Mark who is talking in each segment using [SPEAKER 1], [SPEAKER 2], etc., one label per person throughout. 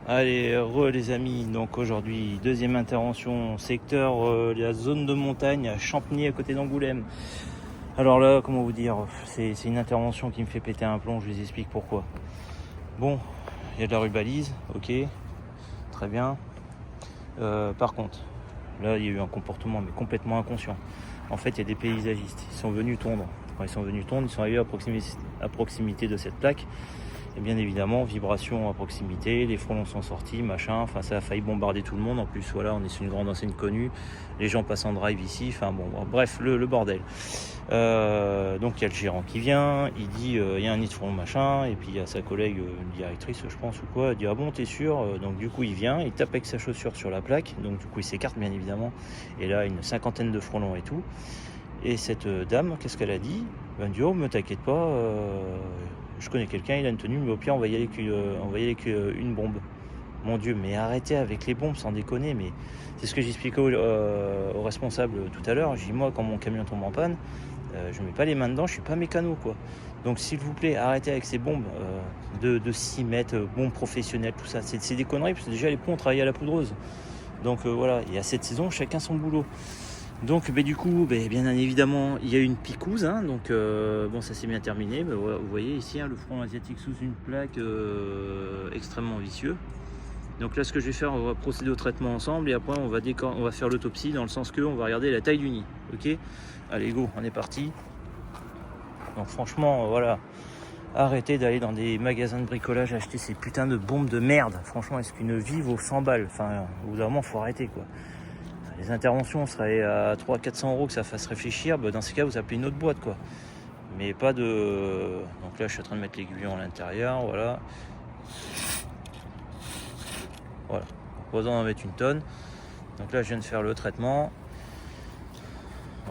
[SPEAKER 1] Allez, les amis, donc aujourd'hui, deuxième intervention, secteur la zone de montagne à Champigny à côté d'Angoulême. Alors là, comment vous dire, c'est une intervention qui me fait péter un plomb, je vous explique pourquoi. Bon, il y a de la rubalise, ok, très bien. Par contre, là il y a eu un comportement mais complètement inconscient. En fait, il y a des paysagistes, ils sont venus tondre. Quand ils sont venus tondre, ils sont arrivés à proximité de cette plaque. Et bien évidemment, vibration à proximité, les frelons sont sortis, machin, enfin ça a failli bombarder tout le monde. En plus, voilà, on est sur une grande enseigne connue, les gens passent en drive ici, enfin bon, bref, le bordel. Donc il y a le gérant qui vient, il dit il y a un nid de frelons, machin, et puis il y a sa collègue, directrice, je pense, ou quoi, elle dit ah bon, t'es sûr? Donc du coup, il vient, il tape avec sa chaussure sur la plaque, donc du coup, il s'écarte, bien évidemment, et là, une cinquantaine de frelons et tout. Et cette dame, qu'est-ce qu'elle a dit? Elle dit oh, me t'inquiète pas, je connais quelqu'un, il a une tenue, mais au pire, on va y aller avec une bombe. Mon Dieu, mais arrêtez avec les bombes, sans déconner. Mais c'est ce que j'expliquais aux responsables tout à l'heure. Je dis moi, quand mon camion tombe en panne, je mets pas les mains dedans, je suis pas mécano, quoi. Donc s'il vous plaît, arrêtez avec ces bombes de 6 mètres, bombes professionnelles, tout ça. C'est des conneries, parce que déjà les ponts travaillent à la poudreuse. Donc voilà, et à cette saison, chacun son boulot. Donc du coup, bien évidemment, il y a eu une picouse, hein, donc bon, ça s'est bien terminé. Voilà, vous voyez ici le frelon asiatique sous une plaque extrêmement vicieux. Donc là, ce que je vais faire, on va procéder au traitement ensemble et après on va faire l'autopsie dans le sens que on va regarder la taille du nid. Ok, allez go, on est parti. Donc franchement, voilà, arrêtez d'aller dans des magasins de bricolage acheter ces putains de bombes de merde. Franchement, est-ce qu'une vie vaut 100 balles? Enfin, au bout d'un moment, faut arrêter, quoi. Les interventions seraient à 300-400 € que ça fasse réfléchir, dans ces cas vous appelez une autre boîte, quoi. Mais pas de... Donc là je suis en train de mettre l'aiguillon à l'intérieur, voilà. Voilà, posant d'en mettre une tonne. Donc là je viens de faire le traitement.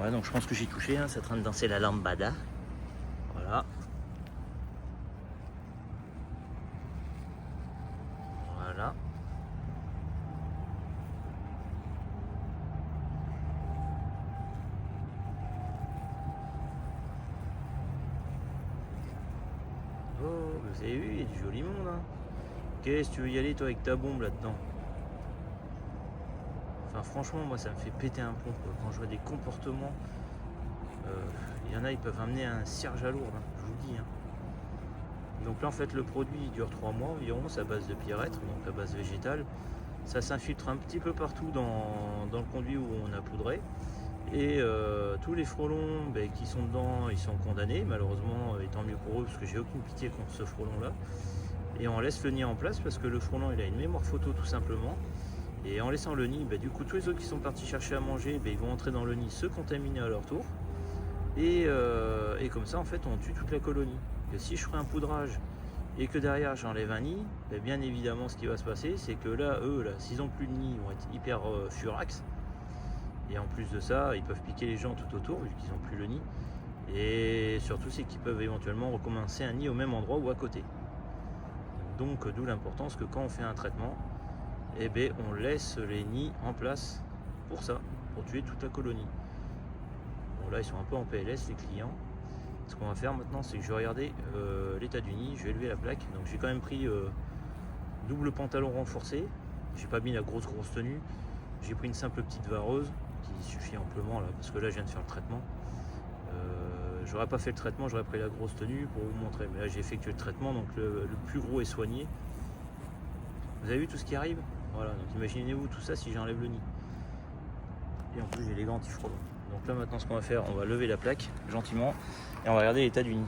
[SPEAKER 1] Ouais, donc je pense que j'ai touché, hein, c'est en train de danser la lambada. Voilà. Voilà. Oh, vous avez vu, il y a du joli monde, hein. Qu'est-ce que tu veux y aller, toi, avec ta bombe là-dedans? Enfin, franchement, moi, ça me fait péter un plomb, quoi. Quand je vois des comportements, il y en a, ils peuvent amener un cierge à lourd, hein, je vous le dis, hein. Donc là, en fait, le produit il dure 3 mois environ, c'est à base de pierrettes, donc à base végétale. Ça s'infiltre un petit peu partout dans le conduit où on a poudré. Et tous les frelons qui sont dedans, ils sont condamnés, malheureusement, et tant mieux pour eux, parce que j'ai aucune pitié contre ce frelon-là. Et on laisse le nid en place parce que le frelon, il a une mémoire photo tout simplement. Et en laissant le nid, du coup, tous les autres qui sont partis chercher à manger, ils vont entrer dans le nid, se contaminer à leur tour. Et comme ça, en fait, on tue toute la colonie. Et si je ferai un poudrage et que derrière j'enlève un nid, bien évidemment, ce qui va se passer, c'est que là, eux, s'ils n'ont plus de nid, ils vont être hyper furax. Et en plus de ça, ils peuvent piquer les gens tout autour, vu qu'ils n'ont plus le nid. Et surtout, c'est qu'ils peuvent éventuellement recommencer un nid au même endroit ou à côté. Donc, d'où l'importance que quand on fait un traitement, on laisse les nids en place pour ça, pour tuer toute la colonie. Bon, là, ils sont un peu en PLS, les clients. Ce qu'on va faire maintenant, c'est que je vais regarder l'état du nid, je vais élever la plaque. Donc, j'ai quand même pris double pantalon renforcé. J'ai pas mis la grosse tenue. J'ai pris une simple petite vareuse qui suffit amplement là, parce que là, je viens de faire le traitement. J'aurais pas fait le traitement, j'aurais pris la grosse tenue pour vous montrer. Mais là, j'ai effectué le traitement, donc le plus gros est soigné. Vous avez vu tout ce qui arrive? Voilà, donc imaginez-vous tout ça si j'enlève le nid. Et en plus j'ai les gants anti-frelons. Donc là maintenant ce qu'on va faire, on va lever la plaque gentiment et on va regarder l'état du nid.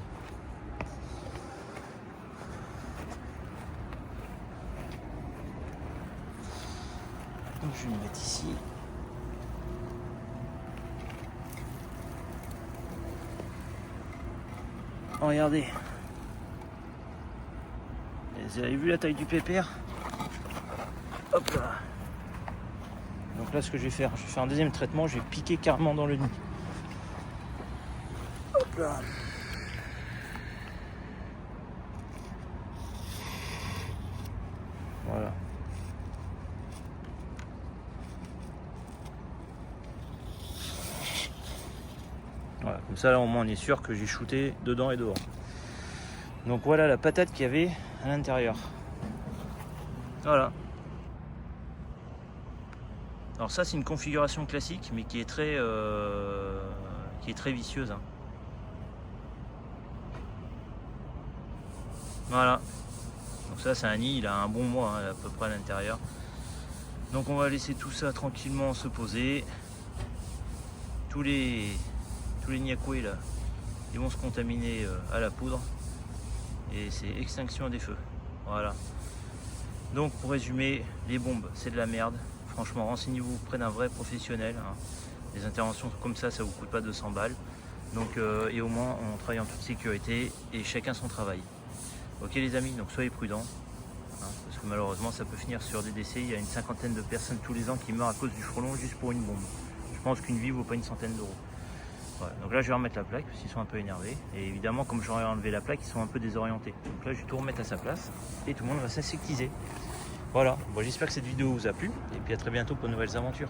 [SPEAKER 1] Donc je vais le mettre ici. Oh, regardez. Vous avez vu la taille du pépère? Hop là. Donc là ce que je vais faire un deuxième traitement, je vais piquer carrément dans le nid. Hop là. Voilà. Voilà, comme ça là au moins on est sûr que j'ai shooté dedans et dehors. Donc voilà la patate qu'il y avait à l'intérieur. Voilà. Alors ça c'est une configuration classique mais qui est très vicieuse. Hein. Voilà. Donc ça c'est un nid, il a un bon mois hein, à peu près à l'intérieur. Donc on va laisser tout ça tranquillement se poser. Tous les niakoués là, ils vont se contaminer à la poudre. Et c'est extinction des feux. Voilà. Donc pour résumer, les bombes c'est de la merde. Franchement, renseignez-vous auprès d'un vrai professionnel. Hein. Des interventions comme ça vous coûte pas 200 balles. Donc, et au moins, on travaille en toute sécurité et chacun son travail. Ok les amis, donc soyez prudents. Hein, parce que malheureusement, ça peut finir sur des décès. Il y a une cinquantaine de personnes tous les ans qui meurent à cause du frelon juste pour une bombe. Je pense qu'une vie vaut pas une centaine d'euros. Voilà. Donc là, je vais remettre la plaque parce qu'ils sont un peu énervés. Et évidemment, comme j'aurais enlevé la plaque, ils sont un peu désorientés. Donc là, je vais tout remettre à sa place et tout le monde va s'aseptiser. Voilà, bon, j'espère que cette vidéo vous a plu et puis à très bientôt pour de nouvelles aventures.